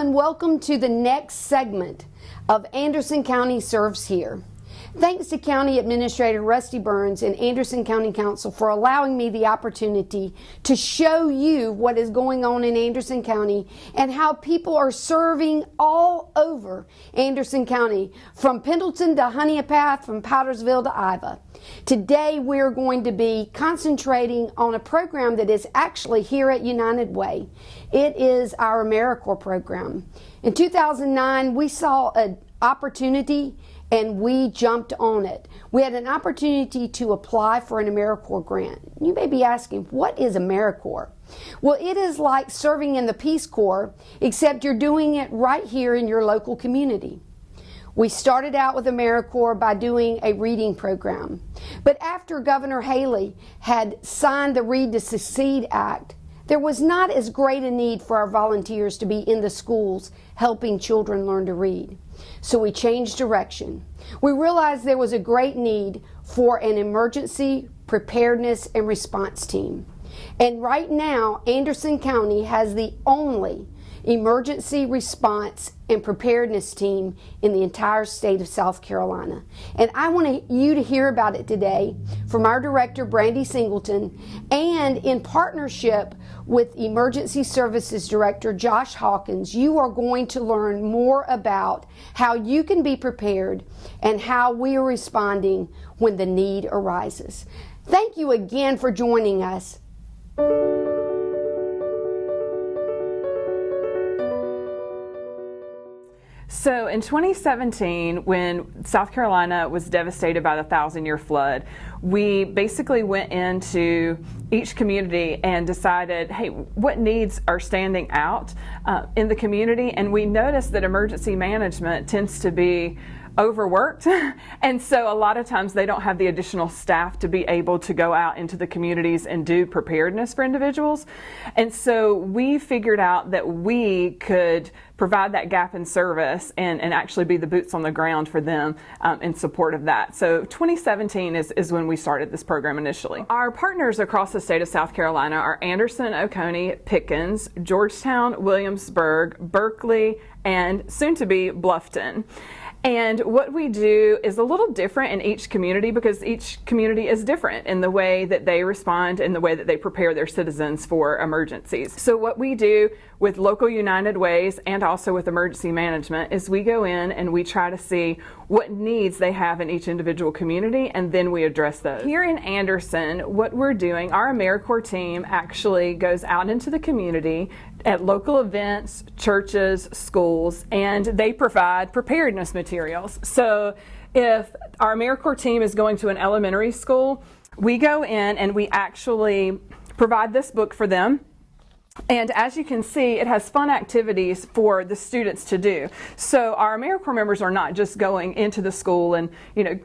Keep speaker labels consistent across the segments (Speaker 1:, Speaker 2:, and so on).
Speaker 1: and welcome to the next segment of Anderson County Serves Here. Thanks to County Administrator Rusty Burns and Anderson County Council for allowing me the opportunity to show you what is going on in Anderson County and how people are serving all over Anderson County, from Pendleton to Honeypath, from Powdersville to Iva. Today we're going to be concentrating on a program that is actually here at United Way. It is our Americorps program. In 2009, we saw an opportunity and we jumped on it. We had an opportunity to apply for an Americorps grant. You may be asking, what is Americorps? Well, it is like serving in the Peace Corps, except you're doing it right here in your local community. We started out with Americorps by doing a reading program. But after Governor Haley had signed the Read to Succeed Act, there was not as great a need for our volunteers to be in the schools helping children learn to read. So we changed direction. We realized there was a great need for an emergency preparedness and response team. And right now, Anderson County has the only emergency response and preparedness team in the entire state of South Carolina. And I want you to hear about it today from our director, Brandy Singleton, and in partnership with Emergency Services Director Josh Hawkins. You are going to learn more about how you can be prepared and how we are responding when the need arises. Thank you again for joining us.
Speaker 2: So in 2017, when South Carolina was devastated by the 1,000-year flood, we basically went into each community and decided, hey, what needs are standing out in the community? And we noticed that emergency management tends to be overworked, and so a lot of times they don't have the additional staff to be able to go out into the communities and do preparedness for individuals. And so we figured out that we could provide that gap in service and actually be the boots on the ground for them in support of that. So 2017 is when we started this program initially. Our partners across the state of South Carolina are Anderson, Oconee, Pickens, Georgetown, Williamsburg, Berkeley, and soon to be Bluffton. And what we do is a little different in each community because each community is different in the way that they respond and the way that they prepare their citizens for emergencies. So what we do with local United Ways and also with emergency management is we go in and we try to see what needs they have in each individual community, and then we address those. Here in Anderson, what we're doing, our AmeriCorps team actually goes out into the community at local events, churches, schools, and they provide preparedness materials. So if our AmeriCorps team is going to an elementary school, we go in and we actually provide this book for them. And as you can see, it has fun activities for the students to do. So our AmeriCorps members are not just going into the school and,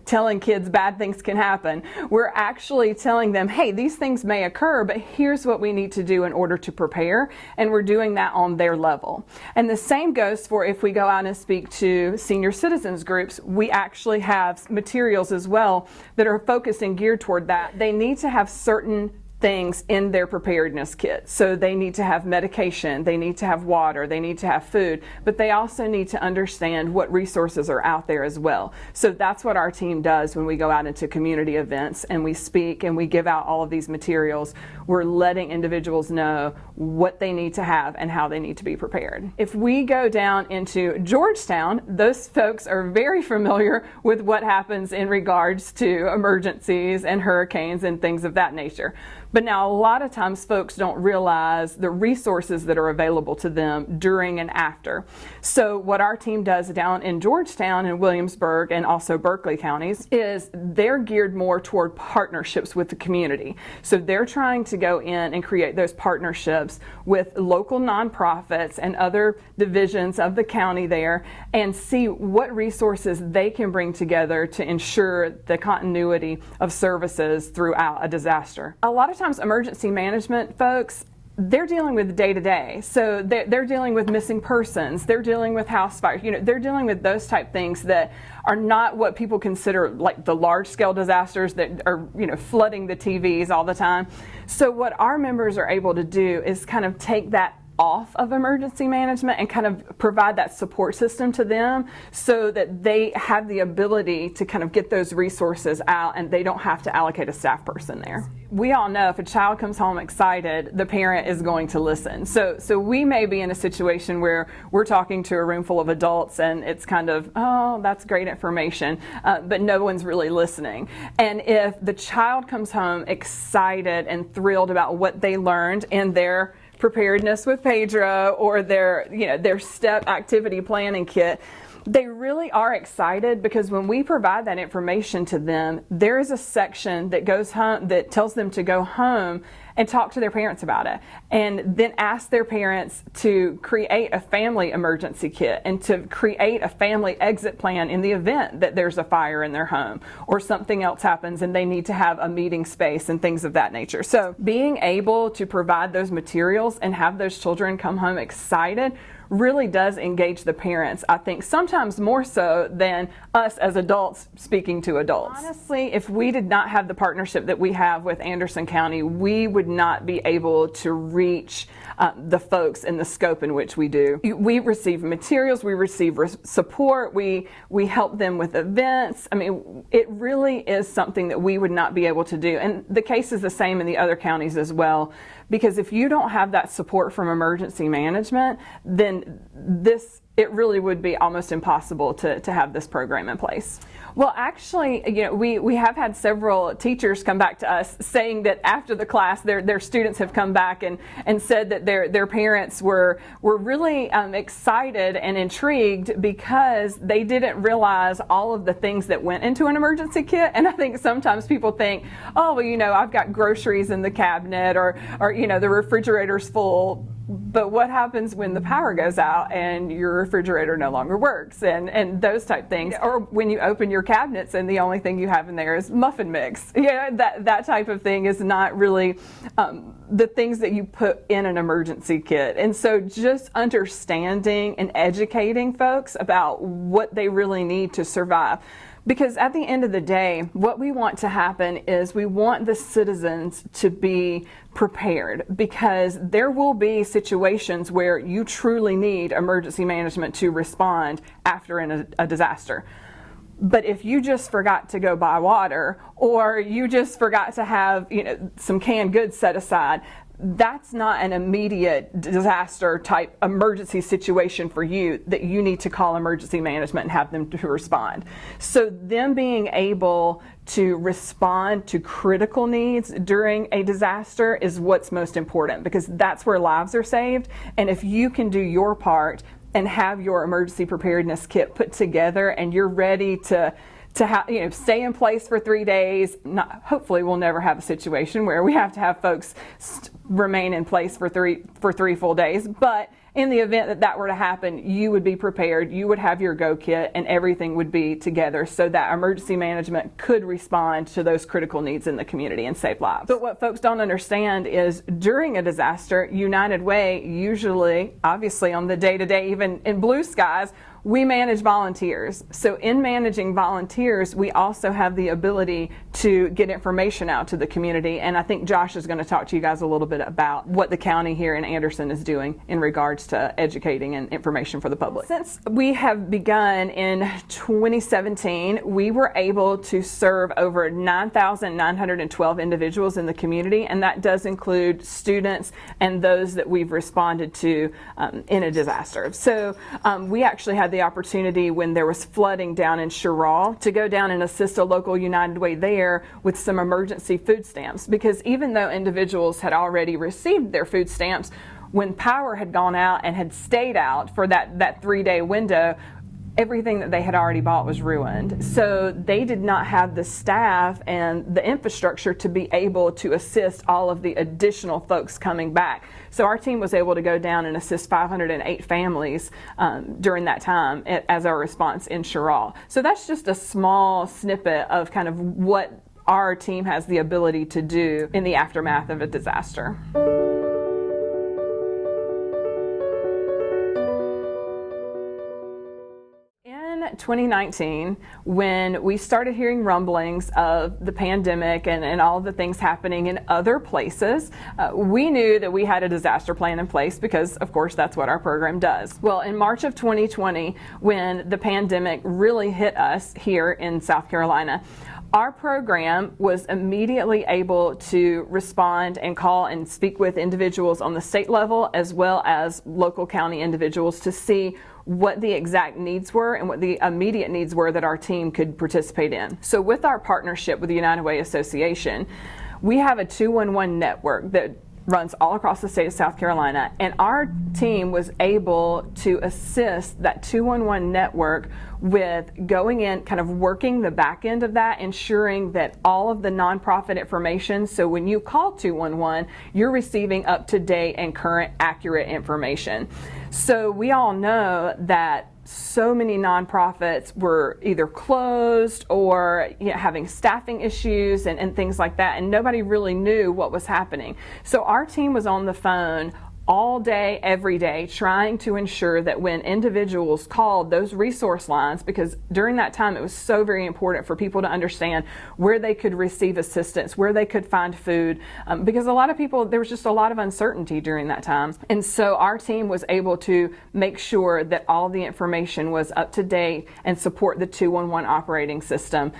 Speaker 2: telling kids bad things can happen. We're actually telling them, hey, these things may occur, but here's what we need to do in order to prepare. And we're doing that on their level. And the same goes for if we go out and speak to senior citizens groups. We actually have materials as well that are focused and geared toward that. They need to have certain things in their preparedness kit. So they need to have medication, they need to have water, they need to have food, but they also need to understand what resources are out there as well. So that's what our team does when we go out into community events and we speak and we give out all of these materials. We're letting individuals know what they need to have and how they need to be prepared. If we go down into Georgetown, those folks are very familiar with what happens in regards to emergencies and hurricanes and things of that nature. But now a lot of times folks don't realize the resources that are available to them during and after. So what our team does down in Georgetown and Williamsburg and also Berkeley counties is they're geared more toward partnerships with the community. So they're trying to go in and create those partnerships with local nonprofits and other divisions of the county there and see what resources they can bring together to ensure the continuity of services throughout a disaster. A lot of times emergency management folks, they're dealing with day-to-day. So they're dealing with missing persons, they're dealing with house fires, they're dealing with those type things that are not what people consider like the large-scale disasters that are, flooding the TVs all the time. So what our members are able to do is kind of take that off of emergency management and kind of provide that support system to them so that they have the ability to kind of get those resources out and they don't have to allocate a staff person there. We all know if a child comes home excited, the parent is going to listen. So we may be in a situation where we're talking to a room full of adults and it's kind of, oh, that's great information, but no one's really listening. And if the child comes home excited and thrilled about what they learned in their Preparedness with Pedro or their STEP activity planning kit, they really are excited because when we provide that information to them, there is a section that goes home that tells them to go home and talk to their parents about it, and then ask their parents to create a family emergency kit and to create a family exit plan in the event that there's a fire in their home or something else happens and they need to have a meeting space and things of that nature. So being able to provide those materials and have those children come home excited really does engage the parents, I think, sometimes more so than us as adults speaking to adults. Honestly, if we did not have the partnership that we have with Anderson County, we would not be able to reach the folks in the scope in which we do. We receive materials, we receive support, we help them with events. I mean, it really is something that we would not be able to do. And the case is the same in the other counties as well. Because if you don't have that support from emergency management, then it really would be almost impossible to have this program in place. Well, actually, we have had several teachers come back to us saying that after the class, their students have come back and said that their parents were really excited and intrigued because they didn't realize all of the things that went into an emergency kit. And I think sometimes people think, oh, well, I've got groceries in the cabinet or the refrigerator's full. But what happens when the power goes out and your refrigerator no longer works and those type things? Or when you open your cabinets and the only thing you have in there is muffin mix. That type of thing is not really the things that you put in an emergency kit. And so just understanding and educating folks about what they really need to survive. Because at the end of the day, what we want to happen is we want the citizens to be prepared, because there will be situations where you truly need emergency management to respond after a disaster. But if you just forgot to go buy water, or you just forgot to have some canned goods set aside, that's not an immediate disaster type emergency situation for you that you need to call emergency management and have them to respond. So them being able to respond to critical needs during a disaster is what's most important, because that's where lives are saved. And if you can do your part and have your emergency preparedness kit put together and you're ready to stay in place for 3 days. Hopefully we'll never have a situation where we have to have folks remain in place for three full days. But in the event that were to happen, you would be prepared, you would have your go kit, and everything would be together so that emergency management could respond to those critical needs in the community and save lives. But what folks don't understand is during a disaster, United Way usually, obviously on the day-to-day, even in blue skies, we manage volunteers. So in managing volunteers, we also have the ability to get information out to the community. And I think Josh is going to talk to you guys a little bit about what the county here in Anderson is doing in regards to educating and information for the public. Since we have begun in 2017, we were able to serve over 9,912 individuals in the community, and that does include students and those that we've responded to in a disaster. So we actually had the opportunity when there was flooding down in Sherrall to go down and assist a local United Way there with some emergency food stamps, because even though individuals had already received their food stamps, when power had gone out and had stayed out for that 3-day window, everything that they had already bought was ruined. So they did not have the staff and the infrastructure to be able to assist all of the additional folks coming back. So our team was able to go down and assist 508 families during that time as our response in Sherrall. So that's just a small snippet of kind of what our team has the ability to do in the aftermath of a disaster. 2019, when we started hearing rumblings of the pandemic and all the things happening in other places, we knew that we had a disaster plan in place because, of course, that's what our program does. Well, in March of 2020, when the pandemic really hit us here in South Carolina, our program was immediately able to respond and call and speak with individuals on the state level as well as local county individuals to see what the exact needs were and what the immediate needs were that our team could participate in. So with our partnership with the United Way Association, we have a 211 network that runs all across the state of South Carolina, and our team was able to assist that 211 network with going in, kind of working the back end of that, ensuring that all of the nonprofit information, so when you call 211, you're receiving up-to-date and current accurate information. So we all know that so many nonprofits were either closed or having staffing issues and things like that, and nobody really knew what was happening. So our team was on the phone all day, every day, trying to ensure that when individuals called those resource lines, because during that time it was so very important for people to understand where they could receive assistance, where they could find food, because a lot of people, there was just a lot of uncertainty during that time. And so our team was able to make sure that all the information was up to date and support the 211 operating system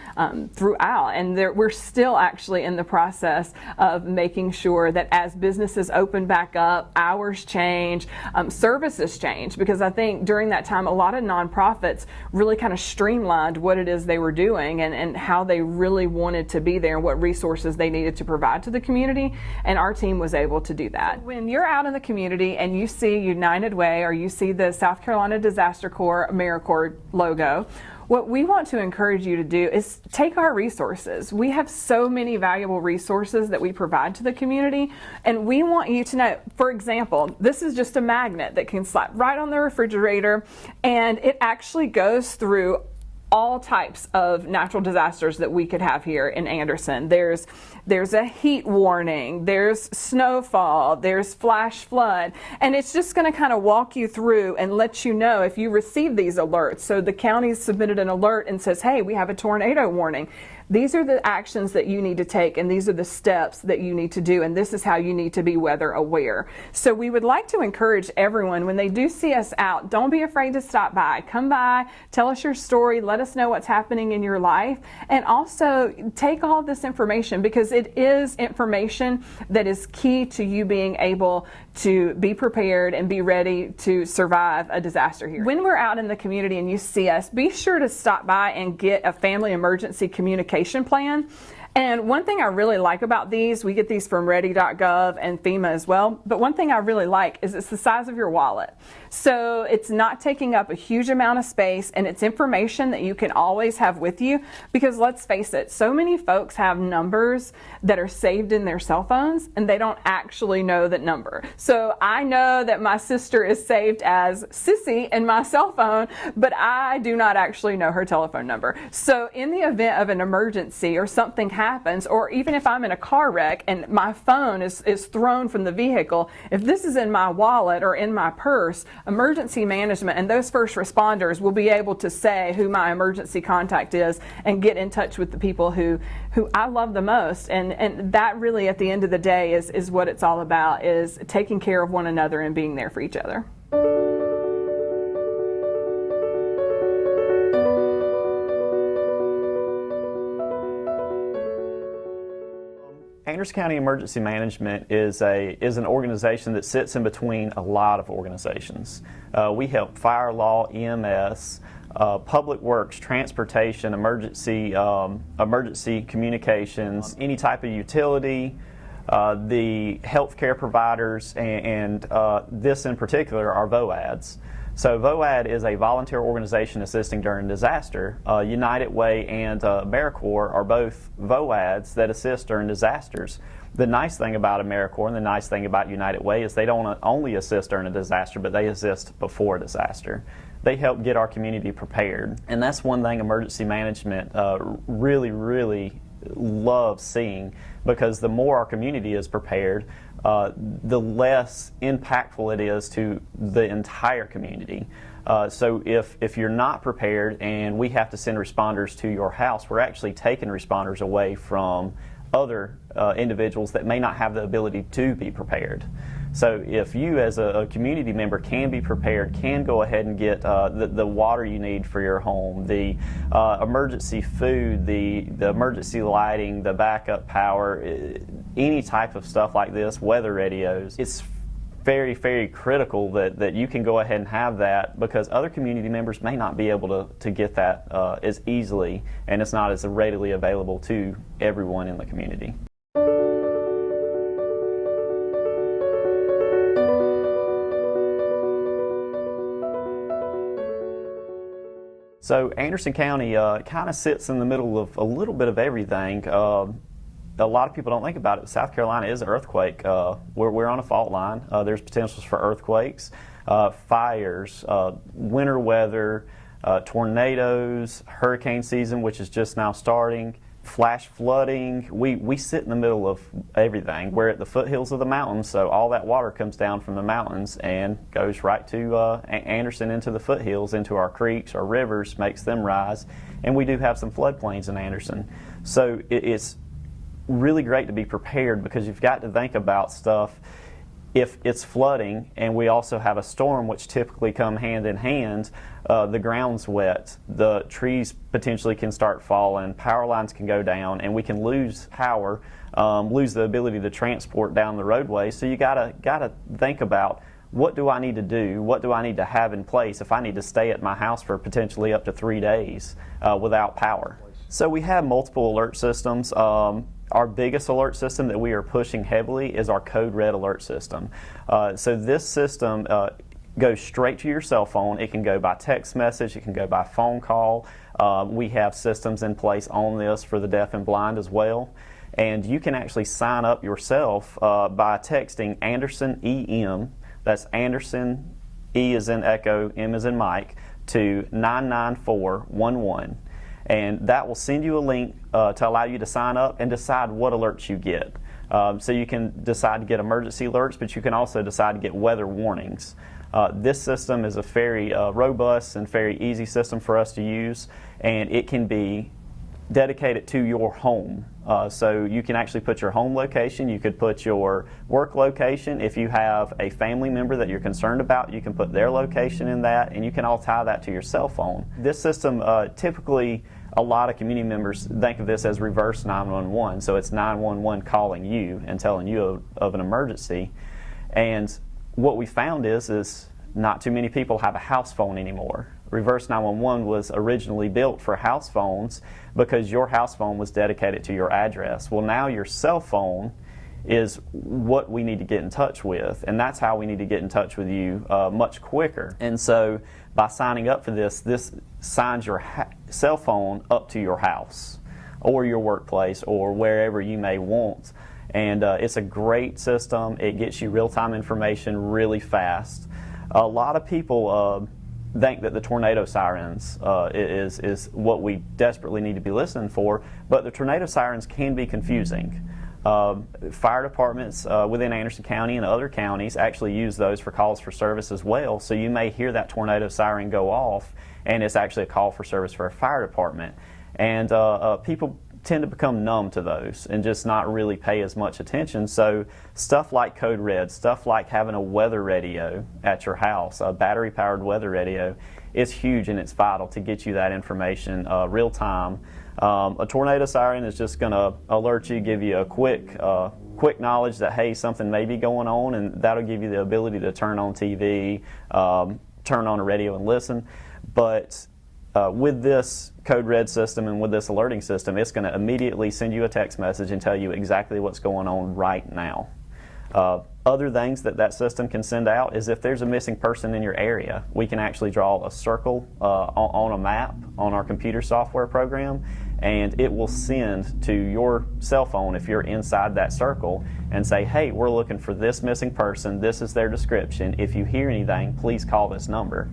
Speaker 2: throughout. And we're still actually in the process of making sure that as businesses open back up, hours change, services change, because I think during that time a lot of nonprofits really kind of streamlined what it is they were doing and how they really wanted to be there and what resources they needed to provide to the community, and our team was able to do that. When you're out in the community and you see United Way or you see the South Carolina Disaster Corps Americorps logo, what we want to encourage you to do is take our resources. We have so many valuable resources that we provide to the community, and we want you to know, for example, this is just a magnet that can slap right on the refrigerator, and it actually goes through all types of natural disasters that we could have here in Anderson. There's a heat warning, there's snowfall, there's flash flood, and it's just going to kind of walk you through and let you know if you receive these alerts. So the county submitted an alert and says, hey, we have a tornado warning. These are the actions that you need to take, and these are the steps that you need to do, and this is how you need to be weather aware. So we would like to encourage everyone, when they do see us out, don't be afraid to stop by. Come by, tell us your story, let us know what's happening in your life, and also take all this information, because it is information that is key to you being able to be prepared and be ready to survive a disaster here. When we're out in the community and you see us, be sure to stop by and get a family emergency communication plan. And one thing I really like about these, we get these from ready.gov and FEMA as well, but one thing I really like is it's the size of your wallet. So it's not taking up a huge amount of space, and it's information that you can always have with you, because let's face it, so many folks have numbers that are saved in their cell phones and they don't actually know that number. So I know that my sister is saved as Sissy in my cell phone, but I do not actually know her telephone number. So in the event of an emergency or something happens, or even if I'm in a car wreck and my phone is thrown from the vehicle, if this is in my wallet or in my purse, emergency management and those first responders will be able to say who my emergency contact is and get in touch with the people who I love the most. And that really, at the end of the day, is what it's all about, is taking care of one another and being there for each other.
Speaker 3: Anderson County Emergency Management is an organization that sits in between a lot of organizations. We help fire, law, EMS, public works, transportation, emergency communications, any type of utility, the healthcare providers, and this in particular are VOADs. So VOAD is a volunteer organization assisting during disaster. United Way and Americorps are both VOADs that assist during disasters. The nice thing about Americorps and the nice thing about United Way is they don't only assist during a disaster, but they assist before disaster. They help get our community prepared. And that's one thing emergency management really, really loves seeing, because the more our community is prepared, the less impactful it is to the entire community. So if you're not prepared and we have to send responders to your house, we're actually taking responders away from other individuals that may not have the ability to be prepared. So if you as a community member can be prepared, can go ahead and get the water you need for your home, the emergency food, the emergency lighting, the backup power, any type of stuff like this, weather radios, it's very, very critical that you can go ahead and have that, because other community members may not be able to get that as easily, and it's not as readily available to everyone in the community. So Anderson County kind of sits in the middle of a little bit of everything. A lot of people don't think about it. South Carolina is an earthquake. We're on a fault line. There's potentials for earthquakes, fires, winter weather, tornadoes, hurricane season, which is just now starting, flash flooding. We sit in the middle of everything. We're at the foothills of the mountains, so all that water comes down from the mountains and goes right to Anderson, into the foothills, into our creeks, our rivers, makes them rise, and we do have some floodplains in Anderson. So it's really great to be prepared, because you've got to think about stuff. If it's flooding and we also have a storm, which typically come hand in hand, the ground's wet, the trees potentially can start falling, power lines can go down, and we can lose power, lose the ability to transport down the roadway. So you gotta think about, what do I need to do? What do I need to have in place if I need to stay at my house for potentially up to 3 days without power? So we have multiple alert systems. Our biggest alert system that we are pushing heavily is our Code Red alert system. So this system goes straight to your cell phone. It can go by text message, it can go by phone call. We have systems in place on this for the deaf and blind as well. And you can actually sign up yourself by texting Anderson EM, that's Anderson, E as in Echo, M as in Mike, to 99411. And that will send you a link to allow you to sign up and decide what alerts you get. So you can decide to get emergency alerts, but you can also decide to get weather warnings. This system is a very robust and very easy system for us to use, and it can be dedicated to your home. So you can actually put your home location, you could put your work location. If you have a family member that you're concerned about, you can put their location in that, and you can all tie that to your cell phone. This system, typically a lot of community members think of this as reverse 911, so it's 911 calling you and telling you of an emergency. And what we found is not too many people have a house phone anymore. Reverse 911 was originally built for house phones because your house phone was dedicated to your address. Well, now your cell phone is what we need to get in touch with, and that's how we need to get in touch with you much quicker. And so by signing up for this signs your cell phone up to your house or your workplace or wherever you may want. And it's a great system. It gets you real-time information really fast. A lot of people think that the tornado sirens is what we desperately need to be listening for, but the tornado sirens can be confusing. Fire departments within Anderson County and other counties actually use those for calls for service as well, so you may hear that tornado siren go off and it's actually a call for service for a fire department. And people tend to become numb to those and just not really pay as much attention. So stuff like Code Red, stuff like having a weather radio at your house, a battery powered weather radio, is huge, and it's vital to get you that information real time. A tornado siren is just going to alert you, give you a quick knowledge that, hey, something may be going on, and that'll give you the ability to turn on TV, turn on a radio and listen. But with this Code Red system and with this alerting system, it's going to immediately send you a text message and tell you exactly what's going on right now. Other things that system can send out is if there's a missing person in your area, we can actually draw a circle on a map on our computer software program, and it will send to your cell phone if you're inside that circle and say, hey, we're looking for this missing person, this is their description, if you hear anything, please call this number.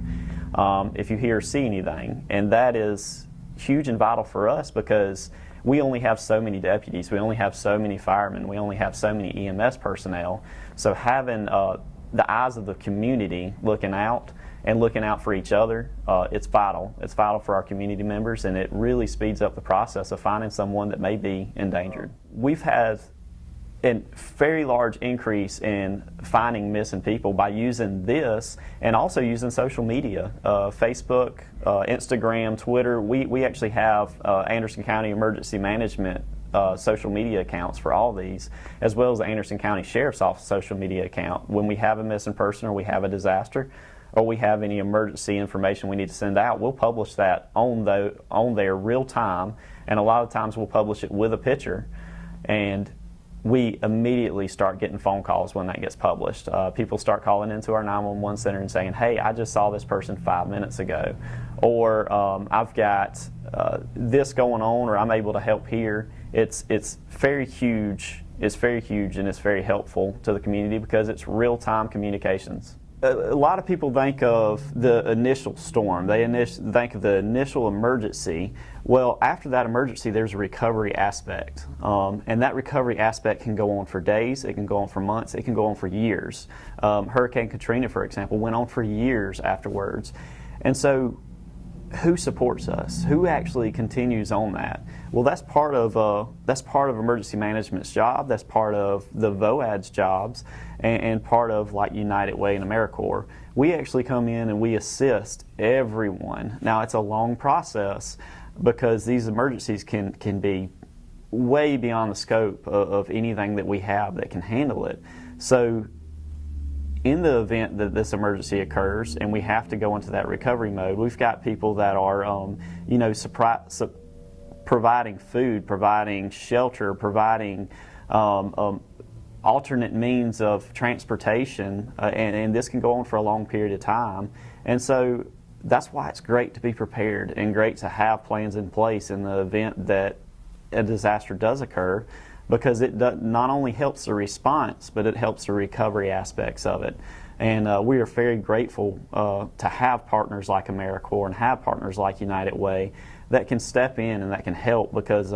Speaker 3: If you hear or see anything. And that is huge and vital for us because we only have so many deputies, we only have so many firemen, we only have so many EMS personnel. So having the eyes of the community looking out and looking out for each other, it's vital. It's vital for our community members, and it really speeds up the process of finding someone that may be endangered. We've had a very large increase in finding missing people by using this and also using social media, Facebook, Instagram, Twitter. We actually have Anderson County Emergency Management social media accounts for all these, as well as the Anderson County Sheriff's Office social media account. When we have a missing person or we have a disaster or we have any emergency information we need to send out, we'll publish that on there real time, and a lot of times we'll publish it with a picture, and we immediately start getting phone calls when that gets published. People start calling into our 911 center and saying, hey, I just saw this person 5 minutes ago, or I've got this going on, or I'm able to help here. It's very huge. It's very huge, and it's very helpful to the community because it's real-time communications. A lot of people think of the initial storm. They think of the initial emergency. Well, after that emergency, there's a recovery aspect. And that recovery aspect can go on for days, it can go on for months, it can go on for years. Hurricane Katrina, for example, went on for years afterwards. And so, who supports us? Who actually continues on that? Well, that's part of emergency management's job. That's part of the VOAD's jobs, and part of like United Way and Americorps. We actually come in and we assist everyone. Now, it's a long process because these emergencies can be way beyond the scope of anything that we have that can handle it. So, in the event that this emergency occurs and we have to go into that recovery mode, we've got people that are, providing food, providing shelter, providing alternate means of transportation, and this can go on for a long period of time. And so that's why it's great to be prepared and great to have plans in place in the event that a disaster does occur, because it not only helps the response, but it helps the recovery aspects of it. And we are very grateful to have partners like AmeriCorps and have partners like United Way that can step in and that can help, because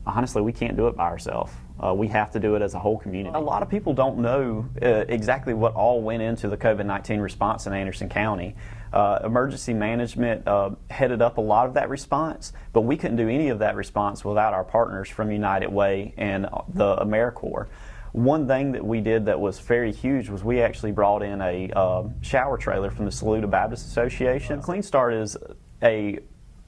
Speaker 3: honestly, we can't do it by ourselves. We have to do it as a whole community. A lot of people don't know exactly what all went into the COVID-19 response in Anderson County. Emergency management headed up a lot of that response, but we couldn't do any of that response without our partners from United Way and the AmeriCorps. One thing that we did that was very huge was we actually brought in a shower trailer from the Saluda Baptist Association. Clean Start is a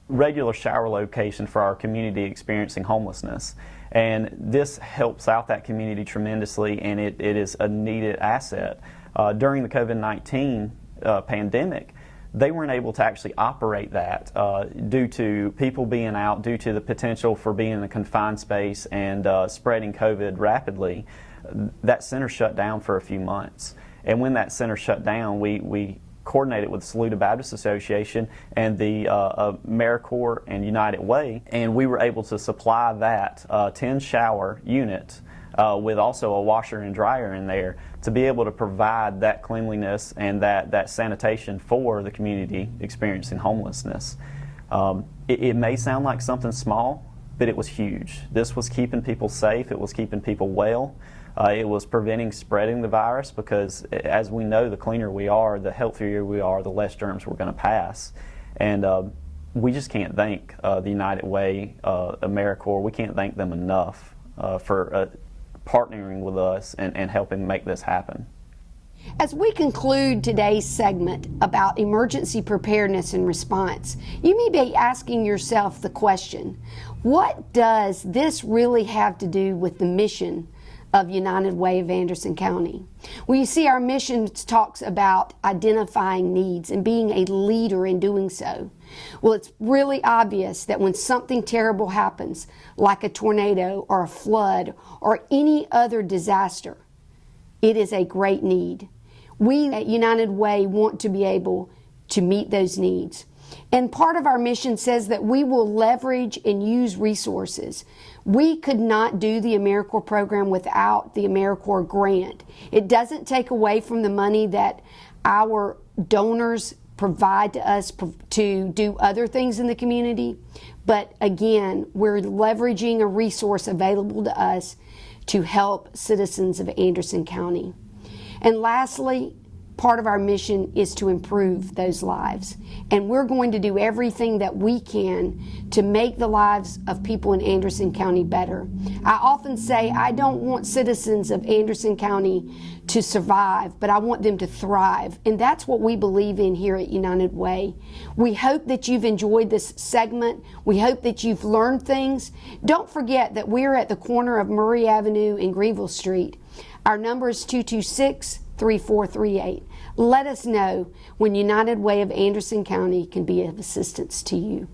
Speaker 3: regular shower location for our community experiencing homelessness, and this helps out that community tremendously, and it is a needed asset. During the COVID-19 pandemic, they weren't able to actually operate that due to people being out, due to the potential for being in a confined space and spreading COVID rapidly. That center shut down for a few months, and when that center shut down, we coordinated with the Saluda Baptist Association and the AmeriCorps and United Way, and we were able to supply that 10 shower unit with also a washer and dryer in there to be able to provide that cleanliness and that sanitation for the community experiencing homelessness. It may sound like something small, but it was huge. This was keeping people safe, it was keeping people well. It was preventing spreading the virus, because as we know, the cleaner we are, the healthier we are, the less germs we're going to pass. And we just can't thank the United Way, AmeriCorps, we can't thank them enough for partnering with us and helping make this happen.
Speaker 1: As we conclude today's segment about emergency preparedness and response, you may be asking yourself the question, what does this really have to do with the mission of United Way of Anderson County? Well, you see, our mission talks about identifying needs and being a leader in doing so. Well, it's really obvious that when something terrible happens, like a tornado or a flood or any other disaster, it is a great need. We at United Way want to be able to meet those needs. And part of our mission says that we will leverage and use resources. We could not do the AmeriCorps program without the AmeriCorps grant. It doesn't take away from the money that our donors provide to us to do other things in the community. But again, we're leveraging a resource available to us to help citizens of Anderson County. And lastly, part of our mission is to improve those lives. And we're going to do everything that we can to make the lives of people in Anderson County better. I often say I don't want citizens of Anderson County to survive, but I want them to thrive. And that's what we believe in here at United Way. We hope that you've enjoyed this segment. We hope that you've learned things. Don't forget that we're at the corner of Murray Avenue and Greenville Street. Our number is 226-3438. Let us know when United Way of Anderson County can be of assistance to you.